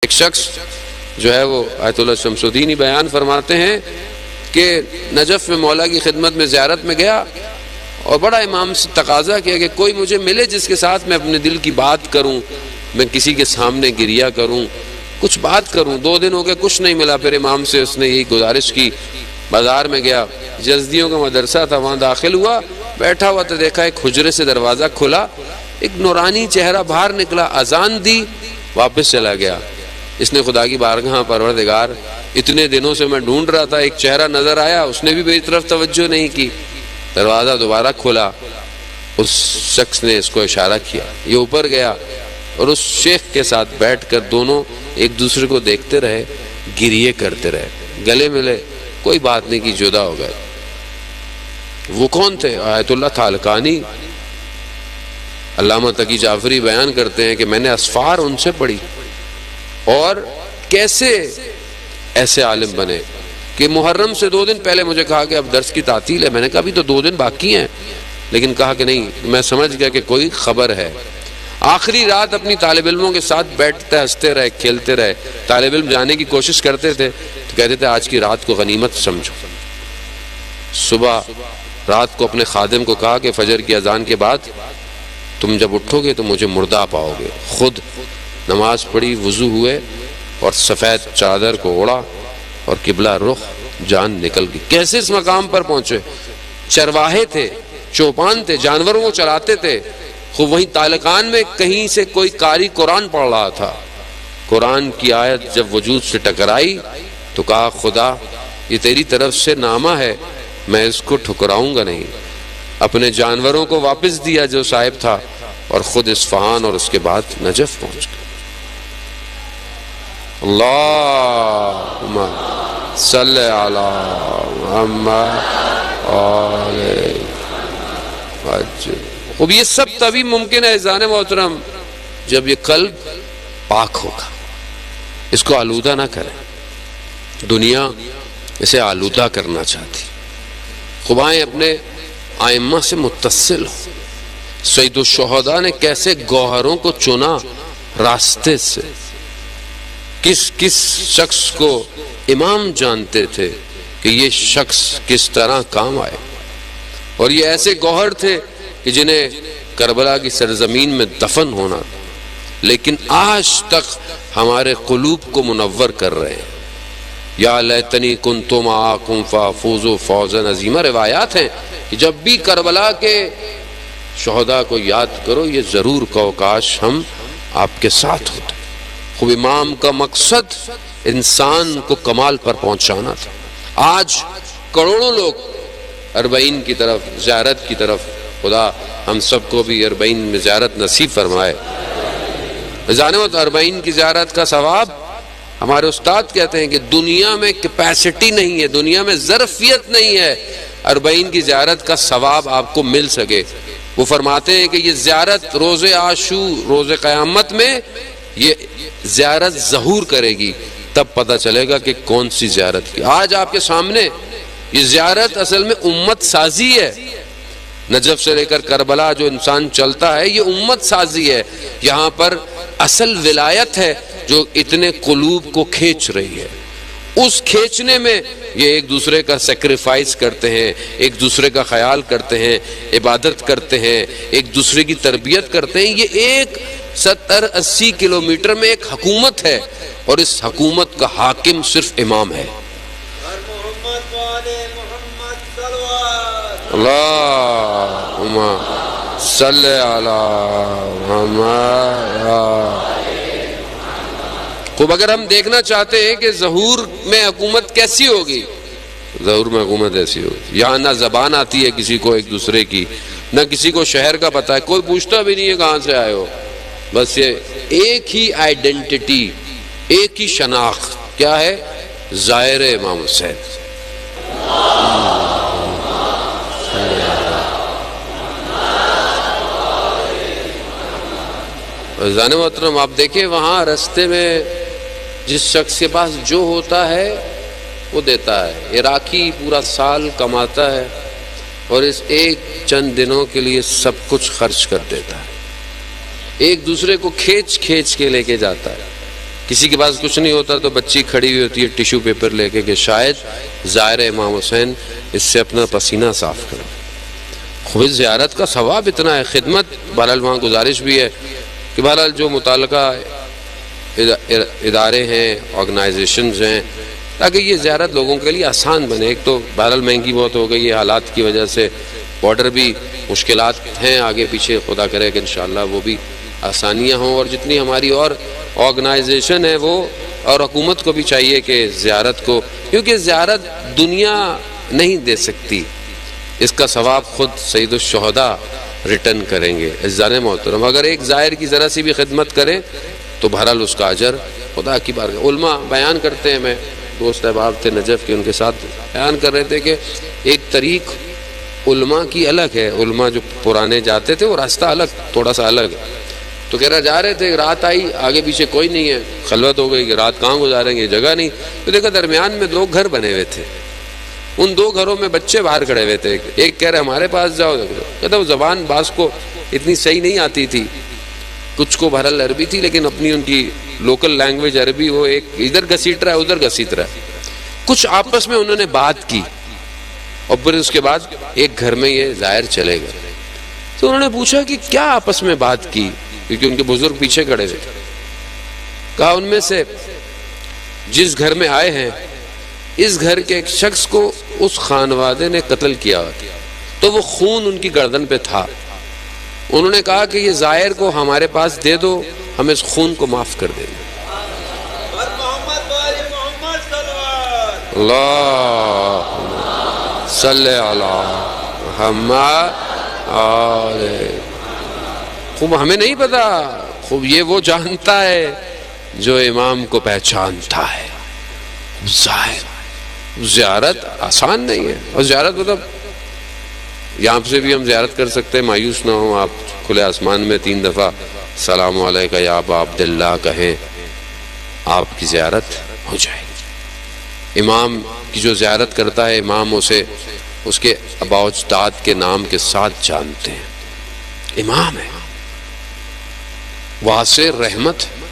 ایک شخص جو ہے وہ آیت اللہ شمس الدین بیان فرماتے ہیں کہ نجف میں مولا کی خدمت میں زیارت میں گیا اور بڑا امام سے تقاضا کیا کہ کوئی مجھے ملے جس کے ساتھ میں اپنے دل کی بات کروں، میں کسی کے سامنے گریا کروں، کچھ بات کروں۔ 2 دن ہو گئے، کچھ نہیں ملا۔ پھر امام سے اس نے یہی گزارش کی، بازار میں گیا، جزدیوں کا مدرسہ تھا، وہاں داخل ہوا، بیٹھا ہوا تو دیکھا ایک حجرے سے دروازہ کھلا، ایک نورانی چہرہ باہر نکلا، اذان دی، واپس چلا گیا۔ اس نے خدا کی بارگاہ، پروردگار اتنے دنوں سے میں ڈھونڈ رہا تھا، ایک چہرہ نظر آیا، اس نے بھی میری طرف توجہ نہیں کی۔ دروازہ دوبارہ کھلا، اس شخص نے اس کو اشارہ کیا، یہ اوپر گیا اور اس شیخ کے ساتھ بیٹھ کر دونوں ایک دوسرے کو دیکھتے رہے، گریے کرتے رہے، گلے ملے، کوئی بات نہیں کی، جدا ہو گئے۔ وہ کون تھے؟ آیت اللہ تالقانی۔ علامہ تقی جعفری بیان کرتے ہیں کہ میں نے اسفار ان سے پڑھی، اور کیسے ایسے عالم بنے کہ محرم سے 2 دن پہلے مجھے کہا کہ اب درس کی تعطیل ہے۔ میں نے کہا ابھی تو 2 دن باقی ہیں، لیکن کہا کہ نہیں، میں سمجھ گیا کہ کوئی خبر ہے۔ آخری رات اپنی طالب علموں کے ساتھ بیٹھتے، ہنستے رہے، کھیلتے رہے۔ طالب علم جانے کی کوشش کرتے تھے تو کہتے تھے آج کی رات کو غنیمت سمجھو۔ صبح رات کو اپنے خادم کو کہا کہ فجر کی اذان کے بعد تم جب اٹھو گے تو مجھے مردہ پاؤ گے۔ خود نماز پڑھی، وضو ہوئے اور سفید چادر کو اوڑا اور قبلہ رخ، جان نکل گئی۔ کیسے اس مقام پر پہنچے؟ چرواہے تھے، چوپان تھے، جانوروں کو چلاتے تھے۔ خوب وہیں تالقان میں کہیں سے کوئی قاری قرآن پڑھ رہا تھا۔ قرآن کی آیت جب وجود سے ٹکرائی تو کہا خدا یہ تیری طرف سے نامہ ہے، میں اس کو ٹھکراؤں گا نہیں۔ اپنے جانوروں کو واپس دیا جو صاحب تھا، اور خود اصفہان اور اس کے بعد نجف پہنچ گئے۔ اللہم صلی علی محمد اب یہ سب تبھی ممکن ہے اذان محترم جب یہ قلب پاک ہوگا۔ اس کو آلودہ نہ کریں۔ دنیا اسے آلودہ کرنا چاہتی۔ خبائیں اپنے آئمہ سے متصل ہو۔ سید الشہداء نے کیسے گوہروں کو چنا راستے سے، کس شخص کو امام جانتے تھے کہ یہ شخص کس طرح کام آئے، اور یہ ایسے گوہر تھے کہ جنہیں کربلا کی سرزمین میں دفن ہونا، لیکن آج تک ہمارے قلوب کو منور کر رہے ہیں۔ یا لیتنی کنت معاکم فافوز فوزا عظیما۔ روایات ہیں کہ جب بھی کربلا کے شہداء کو یاد کرو یہ ضرور کہو کاش ہم آپ کے ساتھ ہوتے۔ خوب امام کا مقصد انسان کو کمال پر پہنچانا تھا۔ آج کروڑوں لوگ اربعین کی طرف، زیارت کی طرف، خدا ہم سب کو بھی اربعین میں زیارت نصیب فرمائے۔ جانب اربعین کی زیارت کا ثواب ہمارے استاد کہتے ہیں کہ دنیا میں کیپیسٹی نہیں ہے، دنیا میں ظرفیت نہیں ہے اربعین کی زیارت کا ثواب آپ کو مل سکے۔ وہ فرماتے ہیں کہ یہ زیارت روز عاشور، روز قیامت میں یہ زیارت ظہور کرے گی، تب پتہ چلے گا کہ کون سی زیارت کی۔ آج آپ کے سامنے یہ زیارت اصل میں امت سازی ہے۔ نجف سے لے کر کربلا جو انسان چلتا ہے یہ امت سازی ہے۔ یہاں پر اصل ولایت ہے جو اتنے قلوب کو کھینچ رہی ہے۔ اس کھینچنے میں یہ ایک دوسرے کا سیکریفائس کرتے ہیں، ایک دوسرے کا خیال کرتے ہیں، عبادت کرتے ہیں، ایک دوسرے کی تربیت کرتے ہیں۔ یہ ایک 70-80 کلومیٹر میں ایک حکومت ہے، اور اس حکومت کا حاکم صرف امام ہے۔ اللہم صلی علی محمد۔ خوب اگر ہم دیکھنا چاہتے ہیں کہ ظہور میں حکومت کیسی ہوگی، ظہور میں حکومت ایسی ہوگی، یہاں نہ زبان آتی ہے کسی کو ایک دوسرے کی، نہ کسی کو شہر کا پتہ ہے، کوئی پوچھتا بھی نہیں ہے کہاں سے آئے ہو، بس یہ ایک ہی آئیڈینٹی، ایک ہی شناخت، کیا ہے؟ زائر امام حسین۔ عزیزان محترم آپ دیکھیں وہاں رستے میں جس شخص کے پاس جو ہوتا ہے وہ دیتا ہے۔ عراقی پورا سال کماتا ہے اور اس ایک چند دنوں کے لیے سب کچھ خرچ کر دیتا ہے۔ ایک دوسرے کو کھینچ کے لے کے جاتا ہے۔ کسی کے پاس کچھ نہیں ہوتا تو بچی کھڑی ہوئی ہوتی ہے ٹیشو پیپر لے کے کہ شاید زائر امام حسین اس سے اپنا پسینہ صاف کرو. خوب زیارت کا ثواب اتنا ہے. خدمت بہرحال وہاں گزارش بھی ہے کہ بہرحال جو متعلقہ ادارے ہیں، آرگنائزیشنز ہیں، تاکہ یہ زیارت لوگوں کے لیے آسان بنے. ایک تو بہرحال مہنگی بہت ہو گئی ہے حالات کی وجہ سے، بارڈر بھی مشکلات ہیں آگے پیچھے، خدا کرے کہ انشاءاللہ وہ بھی آسانیاں ہوں. اور جتنی ہماری اور آرگنائزیشن ہے وہ، اور حکومت کو بھی چاہیے کہ زیارت کو، کیونکہ زیارت دنیا نہیں دے سکتی، اس کا ثواب خود سید الشہداء ریٹرن کریں گے. عزیزان محترم، اگر ایک زائر کی ذرا سی بھی خدمت کریں تو بہرحال اس کا اجر خدا کی بارگاہ. علماء بیان کرتے ہیں، میں دوست احباب تھے نجف کے، ان کے ساتھ بیان کر رہے تھے کہ ایک طریق علماء کی الگ ہے. علماء جو پرانے جاتے تھے وہ راستہ الگ، تھوڑا سا الگ ہے. تو کہہ رہا جا رہے تھے، رات آئی، آگے پیچھے کوئی نہیں ہے، خلوت ہو گئی کہ رات کہاں گزاریں گے، جگہ نہیں. تو دیکھا درمیان میں 2 گھر بنے ہوئے تھے، ان 2 گھروں میں بچے باہر کھڑے ہوئے تھے. ایک کہہ رہے ہمارے پاس جاؤ، کہتا وہ زبان بعض کو اتنی صحیح نہیں آتی تھی، کچھ کو بہرحال عربی تھی لیکن اپنی ان کی لوکل لینگویج عربی، وہ ایک ادھر گھسیٹ رہا ہے ادھر گھسیٹ رہا ہے. کچھ آپس میں انہوں نے بات کی اور پھر اس کے بعد ایک گھر میں یہ زائر چلے گئے. تو انہوں نے پوچھا کہ کیا آپس میں بات کی، کیونکہ ان کے بزرگ پیچھے کھڑے ہوئے. کہا ان میں سے جس گھر میں آئے ہیں اس گھر کے ایک شخص کو اس خانوادے نے قتل کیا تو وہ خون ان کی گردن پہ تھا. انہوں نے کہا کہ یہ زائر کو ہمارے پاس دے دو، ہم اس خون کو معاف کر دیں گے. اللہ صلی اللہ محمد. خوب ہمیں نہیں پتا، خوب یہ وہ جانتا ہے جو امام کو پہچانتا ہے. زیارت آسان نہیں ہے، اور زیارت مطلب یہاں سے بھی ہم زیارت کر سکتے ہیں، مایوس نہ ہوں آپ. کھلے آسمان میں 3 دفعہ سلام علیکہ یا ابا عبداللہ کہیں، آپ کی زیارت ہو جائے گی. امام کی جو زیارت کرتا ہے، امام اسے اس کے آباء و اجداد کے نام کے ساتھ جانتے ہیں. امام ہے، واسع رحمت ہے.